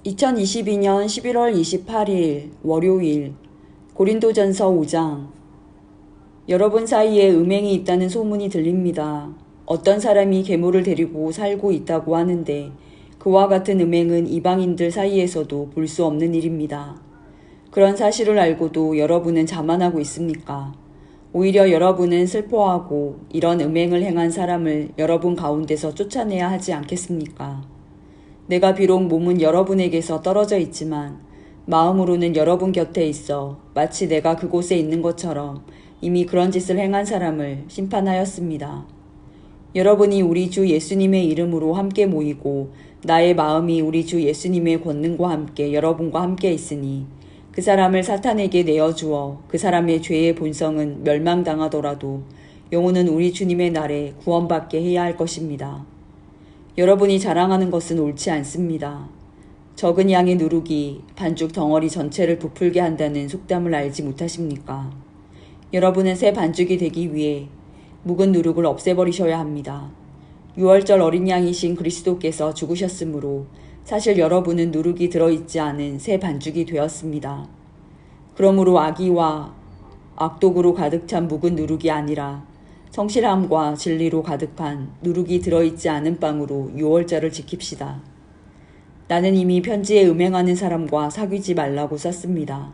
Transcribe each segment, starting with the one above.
2022년 11월 28일 월요일 고린도전서 5장. 여러분 사이에 음행이 있다는 소문이 들립니다. 어떤 사람이 계모를 데리고 살고 있다고 하는데 그와 같은 음행은 이방인들 사이에서도 볼 수 없는 일입니다. 그런 사실을 알고도 여러분은 자만하고 있습니까? 오히려 여러분은 슬퍼하고 이런 음행을 행한 사람을 여러분 가운데서 쫓아내야 하지 않겠습니까? 내가 비록 몸은 여러분에게서 떨어져 있지만 마음으로는 여러분 곁에 있어 마치 내가 그곳에 있는 것처럼 이미 그런 짓을 행한 사람을 심판하였습니다. 여러분이 우리 주 예수님의 이름으로 함께 모이고 나의 마음이 우리 주 예수님의 권능과 함께 여러분과 함께 있으니 그 사람을 사탄에게 내어주어 그 사람의 죄의 본성은 멸망당하더라도 영혼은 우리 주님의 날에 구원받게 해야 할 것입니다. 여러분이 자랑하는 것은 옳지 않습니다. 적은 양의 누룩이 반죽 덩어리 전체를 부풀게 한다는 속담을 알지 못하십니까? 여러분은 새 반죽이 되기 위해 묵은 누룩을 없애버리셔야 합니다. 유월절 어린 양이신 그리스도께서 죽으셨으므로 사실 여러분은 누룩이 들어있지 않은 새 반죽이 되었습니다. 그러므로 악의와 악독으로 가득 찬 묵은 누룩이 아니라 성실함과 진리로 가득한 누룩이 들어있지 않은 빵으로 유월절을 지킵시다. 나는 이미 편지에 음행하는 사람과 사귀지 말라고 썼습니다.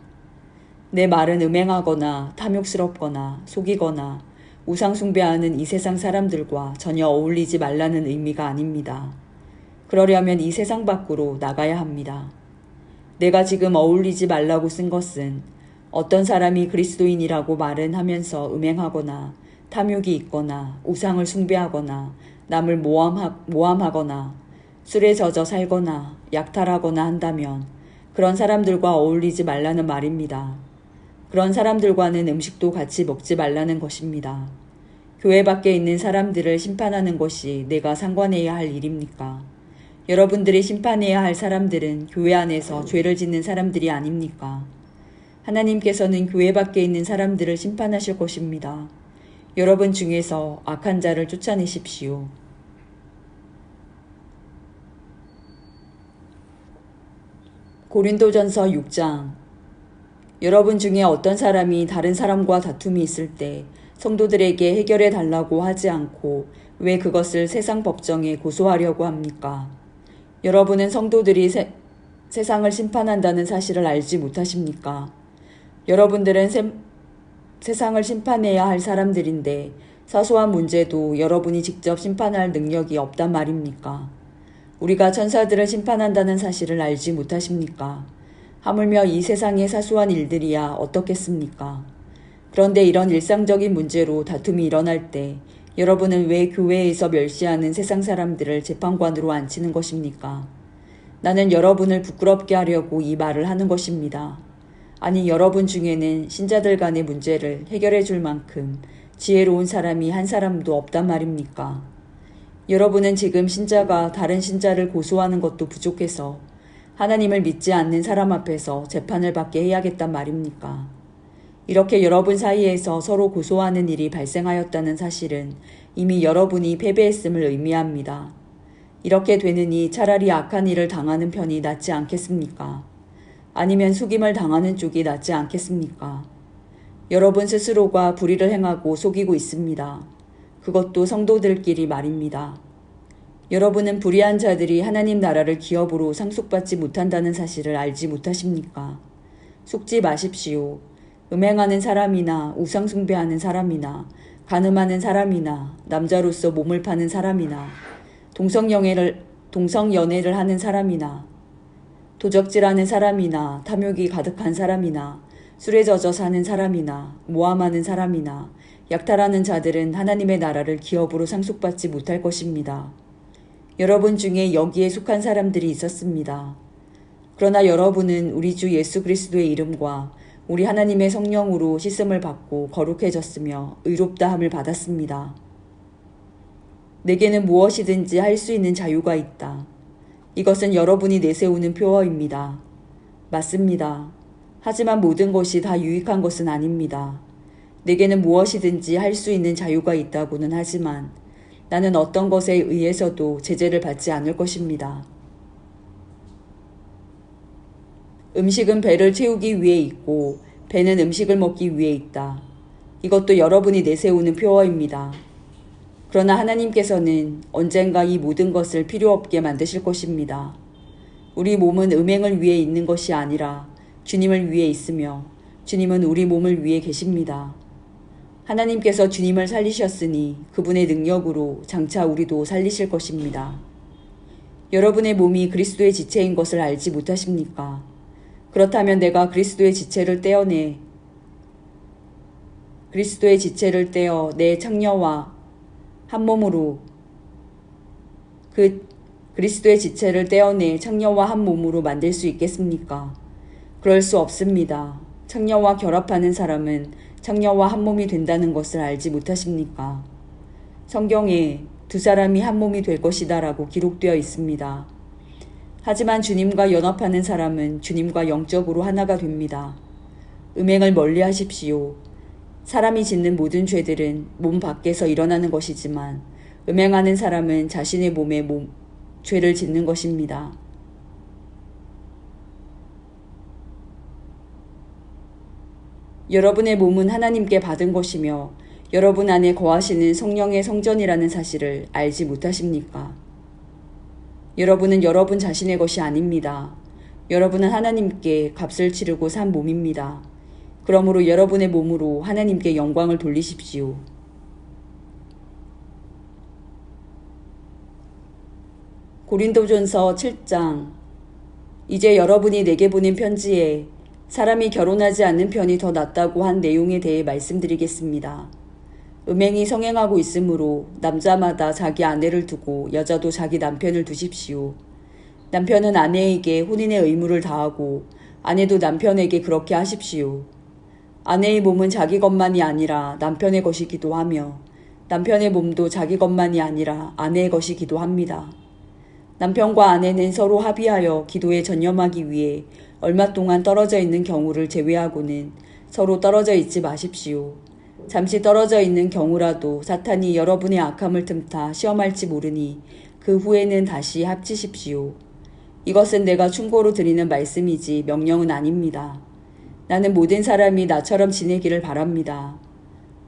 내 말은 음행하거나 탐욕스럽거나 속이거나 우상숭배하는 이 세상 사람들과 전혀 어울리지 말라는 의미가 아닙니다. 그러려면 이 세상 밖으로 나가야 합니다. 내가 지금 어울리지 말라고 쓴 것은 어떤 사람이 그리스도인이라고 말은 하면서 음행하거나 탐욕이 있거나 우상을 숭배하거나 남을 모함하거나 술에 젖어 살거나 약탈하거나 한다면 그런 사람들과 어울리지 말라는 말입니다. 그런 사람들과는 음식도 같이 먹지 말라는 것입니다. 교회 밖에 있는 사람들을 심판하는 것이 내가 상관해야 할 일입니까? 여러분들이 심판해야 할 사람들은 교회 안에서 죄를 짓는 사람들이 아닙니까? 하나님께서는 교회 밖에 있는 사람들을 심판하실 것입니다. 여러분 중에서 악한 자를 쫓아내십시오. 고린도전서 6장. 여러분 중에 어떤 사람이 다른 사람과 다툼이 있을 때 성도들에게 해결해 달라고 하지 않고 왜 그것을 세상 법정에 고소하려고 합니까? 여러분은 성도들이 세상을 심판한다는 사실을 알지 못하십니까? 여러분들은 세상을 심판해야 할 사람들인데 사소한 문제도 여러분이 직접 심판할 능력이 없단 말입니까? 우리가 천사들을 심판한다는 사실을 알지 못하십니까? 하물며 이 세상의 사소한 일들이야 어떻겠습니까? 그런데 이런 일상적인 문제로 다툼이 일어날 때 여러분은 왜 교회에서 멸시하는 세상 사람들을 재판관으로 앉히는 것입니까? 나는 여러분을 부끄럽게 하려고 이 말을 하는 것입니다. 아니, 여러분 중에는 신자들 간의 문제를 해결해 줄 만큼 지혜로운 사람이 한 사람도 없단 말입니까? 여러분은 지금 신자가 다른 신자를 고소하는 것도 부족해서 하나님을 믿지 않는 사람 앞에서 재판을 받게 해야겠단 말입니까? 이렇게 여러분 사이에서 서로 고소하는 일이 발생하였다는 사실은 이미 여러분이 패배했음을 의미합니다. 이렇게 되느니 차라리 악한 일을 당하는 편이 낫지 않겠습니까? 아니면 속임을 당하는 쪽이 낫지 않겠습니까? 여러분 스스로가 불의를 행하고 속이고 있습니다. 그것도 성도들끼리 말입니다. 여러분은 불의한 자들이 하나님 나라를 기업으로 상속받지 못한다는 사실을 알지 못하십니까? 속지 마십시오. 음행하는 사람이나 우상숭배하는 사람이나 간음하는 사람이나 남자로서 몸을 파는 사람이나 동성연애를 하는 사람이나 도적질하는 사람이나 탐욕이 가득한 사람이나 술에 젖어 사는 사람이나 모함하는 사람이나 약탈하는 자들은 하나님의 나라를 기업으로 상속받지 못할 것입니다. 여러분 중에 여기에 속한 사람들이 있었습니다. 그러나 여러분은 우리 주 예수 그리스도의 이름과 우리 하나님의 성령으로 씻음을 받고 거룩해졌으며 의롭다함을 받았습니다. 내게는 무엇이든지 할 수 있는 자유가 있다. 이것은 여러분이 내세우는 표어입니다. 맞습니다. 하지만 모든 것이 다 유익한 것은 아닙니다. 내게는 무엇이든지 할 수 있는 자유가 있다고는 하지만 나는 어떤 것에 의해서도 제재를 받지 않을 것입니다. 음식은 배를 채우기 위해 있고 배는 음식을 먹기 위해 있다. 이것도 여러분이 내세우는 표어입니다. 그러나 하나님께서는 언젠가 이 모든 것을 필요 없게 만드실 것입니다. 우리 몸은 음행을 위해 있는 것이 아니라 주님을 위해 있으며 주님은 우리 몸을 위해 계십니다. 하나님께서 주님을 살리셨으니 그분의 능력으로 장차 우리도 살리실 것입니다. 여러분의 몸이 그리스도의 지체인 것을 알지 못하십니까? 그렇다면 내가 그리스도의 지체를 떼어 내 창녀와 한 몸으로 그리스도의 지체를 떼어내 창녀와 한 몸으로 만들 수 있겠습니까? 그럴 수 없습니다. 창녀와 결합하는 사람은 창녀와 한 몸이 된다는 것을 알지 못하십니까? 성경에 두 사람이 한 몸이 될 것이다 라고 기록되어 있습니다. 하지만 주님과 연합하는 사람은 주님과 영적으로 하나가 됩니다. 음행을 멀리 하십시오. 사람이 짓는 모든 죄들은 몸 밖에서 일어나는 것이지만 음행하는 사람은 자신의 몸에 죄를 짓는 것입니다. 여러분의 몸은 하나님께 받은 것이며 여러분 안에 거하시는 성령의 성전이라는 사실을 알지 못하십니까? 여러분은 여러분 자신의 것이 아닙니다. 여러분은 하나님께 값을 치르고 산 몸입니다. 그러므로 여러분의 몸으로 하나님께 영광을 돌리십시오. 고린도전서 7장. 이제 여러분이 내게 보낸 편지에 사람이 결혼하지 않는 편이 더 낫다고 한 내용에 대해 말씀드리겠습니다. 음행이 성행하고 있으므로 남자마다 자기 아내를 두고 여자도 자기 남편을 두십시오. 남편은 아내에게 혼인의 의무를 다하고 아내도 남편에게 그렇게 하십시오. 아내의 몸은 자기 것만이 아니라 남편의 것이기도 하며 남편의 몸도 자기 것만이 아니라 아내의 것이기도 합니다. 남편과 아내는 서로 합의하여 기도에 전념하기 위해 얼마 동안 떨어져 있는 경우를 제외하고는 서로 떨어져 있지 마십시오. 잠시 떨어져 있는 경우라도 사탄이 여러분의 악함을 틈타 시험할지 모르니 그 후에는 다시 합치십시오. 이것은 내가 충고로 드리는 말씀이지 명령은 아닙니다. 나는 모든 사람이 나처럼 지내기를 바랍니다.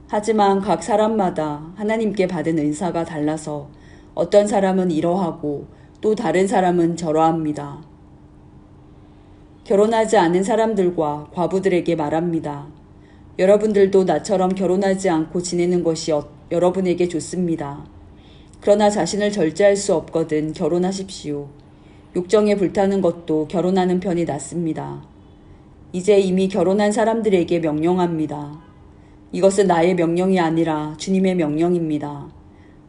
하지만 각 사람마다 하나님께 받은 은사가 달라서 어떤 사람은 이러하고 또 다른 사람은 저러합니다. 결혼하지 않은 사람들과 과부들에게 말합니다. 여러분들도 나처럼 결혼하지 않고 지내는 것이 여러분에게 좋습니다. 그러나 자신을 절제할 수 없거든 결혼하십시오. 욕정에 불타는 것도 결혼하는 편이 낫습니다. 이제 이미 결혼한 사람들에게 명령합니다. 이것은 나의 명령이 아니라 주님의 명령입니다.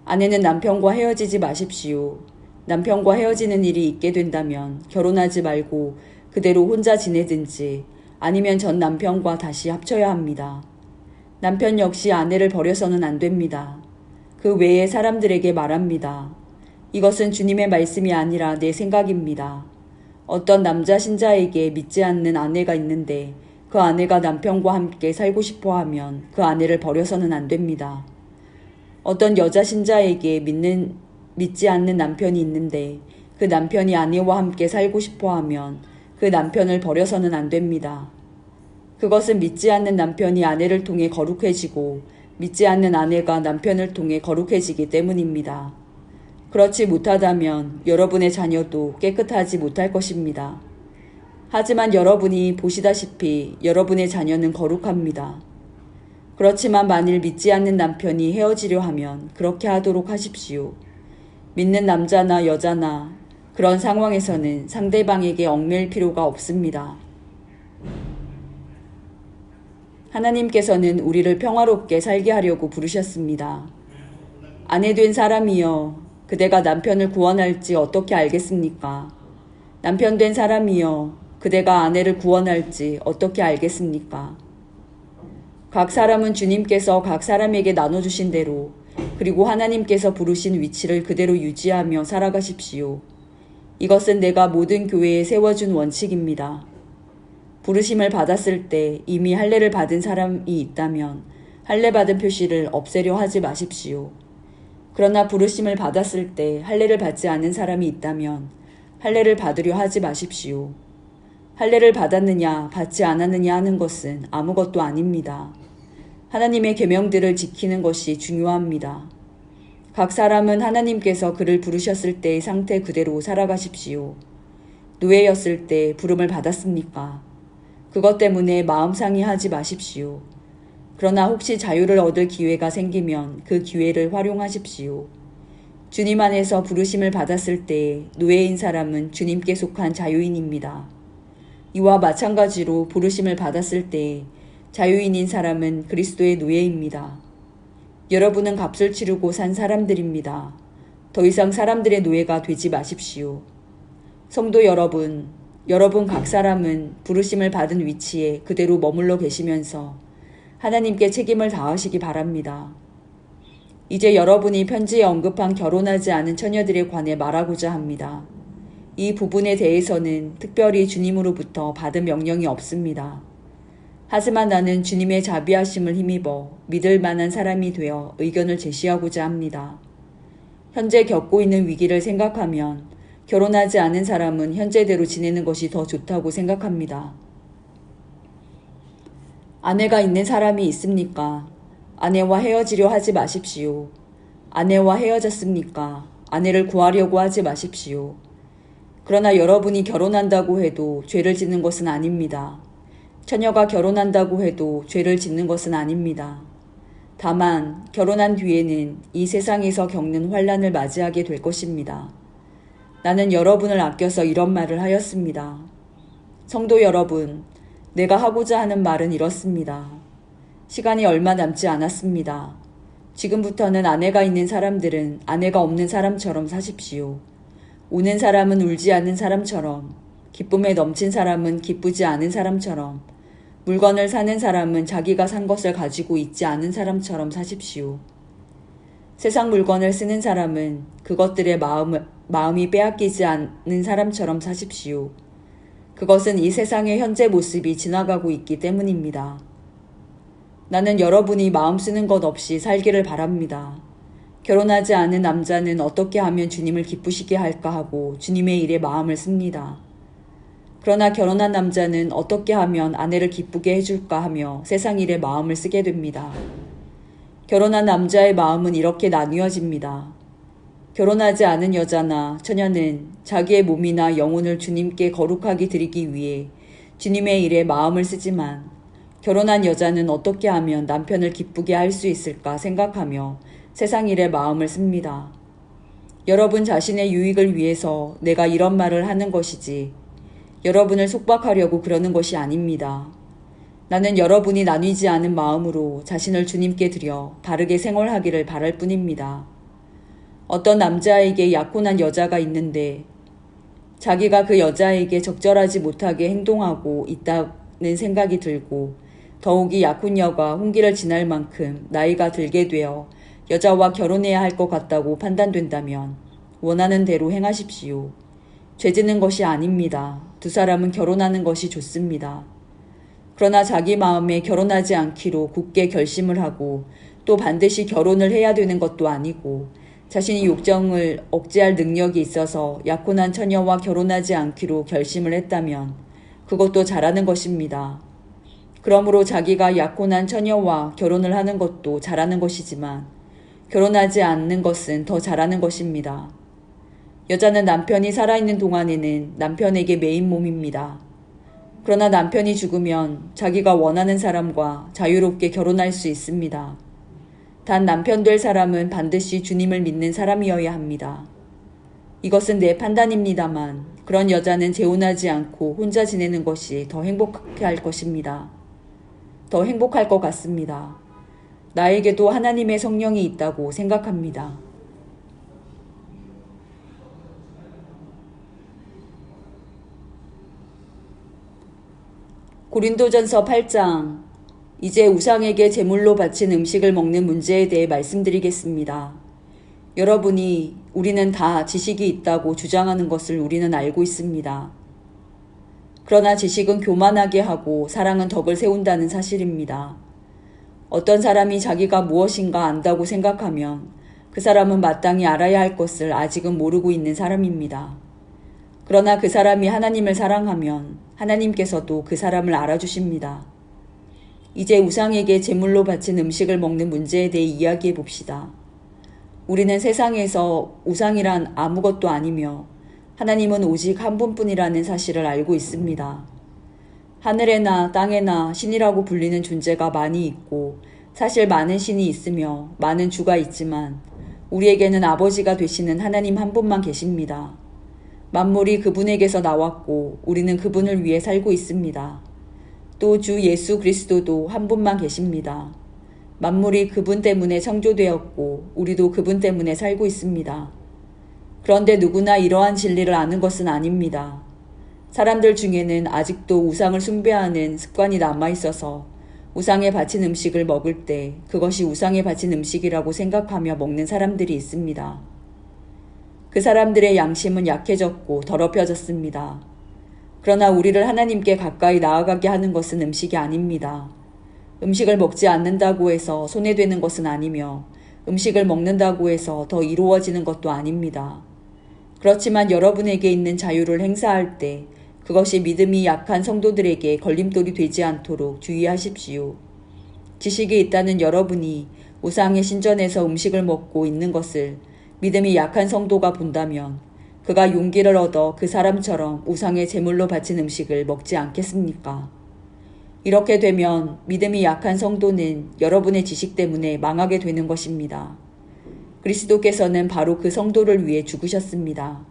아내는 남편과 헤어지지 마십시오. 남편과 헤어지는 일이 있게 된다면 결혼하지 말고 그대로 혼자 지내든지 아니면 전 남편과 다시 합쳐야 합니다. 남편 역시 아내를 버려서는 안 됩니다. 그 외의 사람들에게 말합니다. 이것은 주님의 말씀이 아니라 내 생각입니다. 어떤 남자 신자에게 믿지 않는 아내가 있는데 그 아내가 남편과 함께 살고 싶어 하면 그 아내를 버려서는 안 됩니다. 어떤 여자 신자에게 믿지 않는 남편이 있는데 그 남편이 아내와 함께 살고 싶어 하면 그 남편을 버려서는 안 됩니다. 그것은 믿지 않는 남편이 아내를 통해 거룩해지고 믿지 않는 아내가 남편을 통해 거룩해지기 때문입니다. 그렇지 못하다면 여러분의 자녀도 깨끗하지 못할 것입니다. 하지만 여러분이 보시다시피 여러분의 자녀는 거룩합니다. 그렇지만 만일 믿지 않는 남편이 헤어지려 하면 그렇게 하도록 하십시오. 믿는 남자나 여자나 그런 상황에서는 상대방에게 얽매일 필요가 없습니다. 하나님께서는 우리를 평화롭게 살게 하려고 부르셨습니다. 아내 된 사람이여 그대가 남편을 구원할지 어떻게 알겠습니까? 남편 된 사람이여 그대가 아내를 구원할지 어떻게 알겠습니까? 각 사람은 주님께서 각 사람에게 나눠주신 대로 그리고 하나님께서 부르신 위치를 그대로 유지하며 살아가십시오. 이것은 내가 모든 교회에 세워준 원칙입니다. 부르심을 받았을 때 이미 할례를 받은 사람이 있다면 할례 받은 표시를 없애려 하지 마십시오. 그러나 부르심을 받았을 때 할례를 받지 않은 사람이 있다면 할례를 받으려 하지 마십시오. 할례를 받았느냐 받지 않았느냐 하는 것은 아무것도 아닙니다. 하나님의 계명들을 지키는 것이 중요합니다. 각 사람은 하나님께서 그를 부르셨을 때의 상태 그대로 살아가십시오. 노예였을 때 부름을 받았습니까? 그것 때문에 마음 상해하지 마십시오. 그러나 혹시 자유를 얻을 기회가 생기면 그 기회를 활용하십시오. 주님 안에서 부르심을 받았을 때 노예인 사람은 주님께 속한 자유인입니다. 이와 마찬가지로 부르심을 받았을 때 자유인인 사람은 그리스도의 노예입니다. 여러분은 값을 치르고 산 사람들입니다. 더 이상 사람들의 노예가 되지 마십시오. 성도 여러분 각 사람은 부르심을 받은 위치에 그대로 머물러 계시면서 하나님께 책임을 다하시기 바랍니다. 이제 여러분이 편지에 언급한 결혼하지 않은 처녀들에 관해 말하고자 합니다. 이 부분에 대해서는 특별히 주님으로부터 받은 명령이 없습니다. 하지만 나는 주님의 자비하심을 힘입어 믿을 만한 사람이 되어 의견을 제시하고자 합니다. 현재 겪고 있는 위기를 생각하면 결혼하지 않은 사람은 현재대로 지내는 것이 더 좋다고 생각합니다. 아내가 있는 사람이 있습니까? 아내와 헤어지려 하지 마십시오. 아내와 헤어졌습니까? 아내를 구하려고 하지 마십시오. 그러나 여러분이 결혼한다고 해도 죄를 짓는 것은 아닙니다. 처녀가 결혼한다고 해도 죄를 짓는 것은 아닙니다. 다만 결혼한 뒤에는 이 세상에서 겪는 환난을 맞이하게 될 것입니다. 나는 여러분을 아껴서 이런 말을 하였습니다. 성도 여러분, 내가 하고자 하는 말은 이렇습니다. 시간이 얼마 남지 않았습니다. 지금부터는 아내가 있는 사람들은 아내가 없는 사람처럼 사십시오. 우는 사람은 울지 않는 사람처럼, 기쁨에 넘친 사람은 기쁘지 않은 사람처럼, 물건을 사는 사람은 자기가 산 것을 가지고 있지 않은 사람처럼 사십시오. 세상 물건을 쓰는 사람은 그것들의 마음이 빼앗기지 않는 사람처럼 사십시오. 그것은 이 세상의 현재 모습이 지나가고 있기 때문입니다. 나는 여러분이 마음 쓰는 것 없이 살기를 바랍니다. 결혼하지 않은 남자는 어떻게 하면 주님을 기쁘시게 할까 하고 주님의 일에 마음을 씁니다. 그러나 결혼한 남자는 어떻게 하면 아내를 기쁘게 해줄까 하며 세상 일에 마음을 쓰게 됩니다. 결혼한 남자의 마음은 이렇게 나뉘어집니다. 결혼하지 않은 여자나 처녀는 자기의 몸이나 영혼을 주님께 거룩하게 드리기 위해 주님의 일에 마음을 쓰지만 결혼한 여자는 어떻게 하면 남편을 기쁘게 할 수 있을까 생각하며 세상 일에 마음을 씁니다. 여러분 자신의 유익을 위해서 내가 이런 말을 하는 것이지 여러분을 속박하려고 그러는 것이 아닙니다. 나는 여러분이 나뉘지 않은 마음으로 자신을 주님께 드려 바르게 생활하기를 바랄 뿐입니다. 어떤 남자에게 약혼한 여자가 있는데 자기가 그 여자에게 적절하지 못하게 행동하고 있다는 생각이 들고 더욱이 약혼녀가 홍기를 지날 만큼 나이가 들게 되어 여자와 결혼해야 할 것 같다고 판단된다면 원하는 대로 행하십시오. 죄 짓는 것이 아닙니다. 두 사람은 결혼하는 것이 좋습니다. 그러나 자기 마음에 결혼하지 않기로 굳게 결심을 하고 또 반드시 결혼을 해야 되는 것도 아니고 자신이 욕정을 억제할 능력이 있어서 약혼한 처녀와 결혼하지 않기로 결심을 했다면 그것도 잘하는 것입니다. 그러므로 자기가 약혼한 처녀와 결혼을 하는 것도 잘하는 것이지만 결혼하지 않는 것은 더 잘하는 것입니다. 여자는 남편이 살아있는 동안에는 남편에게 매인 몸입니다. 그러나 남편이 죽으면 자기가 원하는 사람과 자유롭게 결혼할 수 있습니다. 단 남편 될 사람은 반드시 주님을 믿는 사람이어야 합니다. 이것은 내 판단입니다만 그런 여자는 재혼하지 않고 혼자 지내는 것이 더 행복해 할 것입니다. 더 행복할 것 같습니다. 나에게도 하나님의 성령이 있다고 생각합니다. 고린도전서 8장. 이제 우상에게 제물로 바친 음식을 먹는 문제에 대해 말씀드리겠습니다. 여러분이 우리는 다 지식이 있다고 주장하는 것을 우리는 알고 있습니다. 그러나 지식은 교만하게 하고 사랑은 덕을 세운다는 사실입니다. 어떤 사람이 자기가 무엇인가 안다고 생각하면 그 사람은 마땅히 알아야 할 것을 아직은 모르고 있는 사람입니다. 그러나 그 사람이 하나님을 사랑하면 하나님께서도 그 사람을 알아주십니다. 이제 우상에게 제물로 바친 음식을 먹는 문제에 대해 이야기해 봅시다. 우리는 세상에서 우상이란 아무것도 아니며 하나님은 오직 한 분뿐이라는 사실을 알고 있습니다. 하늘에나 땅에나 신이라고 불리는 존재가 많이 있고 사실 많은 신이 있으며 많은 주가 있지만 우리에게는 아버지가 되시는 하나님 한 분만 계십니다. 만물이 그분에게서 나왔고 우리는 그분을 위해 살고 있습니다. 또 주 예수 그리스도도 한 분만 계십니다. 만물이 그분 때문에 창조되었고 우리도 그분 때문에 살고 있습니다. 그런데 누구나 이러한 진리를 아는 것은 아닙니다. 사람들 중에는 아직도 우상을 숭배하는 습관이 남아있어서 우상에 바친 음식을 먹을 때 그것이 우상에 바친 음식이라고 생각하며 먹는 사람들이 있습니다. 그 사람들의 양심은 약해졌고 더럽혀졌습니다. 그러나 우리를 하나님께 가까이 나아가게 하는 것은 음식이 아닙니다. 음식을 먹지 않는다고 해서 손해되는 것은 아니며 음식을 먹는다고 해서 더 이루어지는 것도 아닙니다. 그렇지만 여러분에게 있는 자유를 행사할 때 그것이 믿음이 약한 성도들에게 걸림돌이 되지 않도록 주의하십시오. 지식이 있다는 여러분이 우상의 신전에서 음식을 먹고 있는 것을 믿음이 약한 성도가 본다면 그가 용기를 얻어 그 사람처럼 우상의 제물로 바친 음식을 먹지 않겠습니까? 이렇게 되면 믿음이 약한 성도는 여러분의 지식 때문에 망하게 되는 것입니다. 그리스도께서는 바로 그 성도를 위해 죽으셨습니다.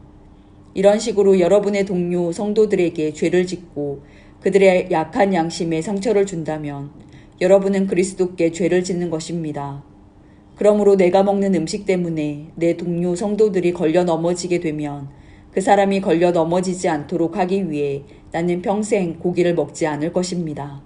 이런 식으로 여러분의 동료 성도들에게 죄를 짓고 그들의 약한 양심에 상처를 준다면 여러분은 그리스도께 죄를 짓는 것입니다. 그러므로 내가 먹는 음식 때문에 내 동료 성도들이 걸려 넘어지게 되면 그 사람이 걸려 넘어지지 않도록 하기 위해 나는 평생 고기를 먹지 않을 것입니다.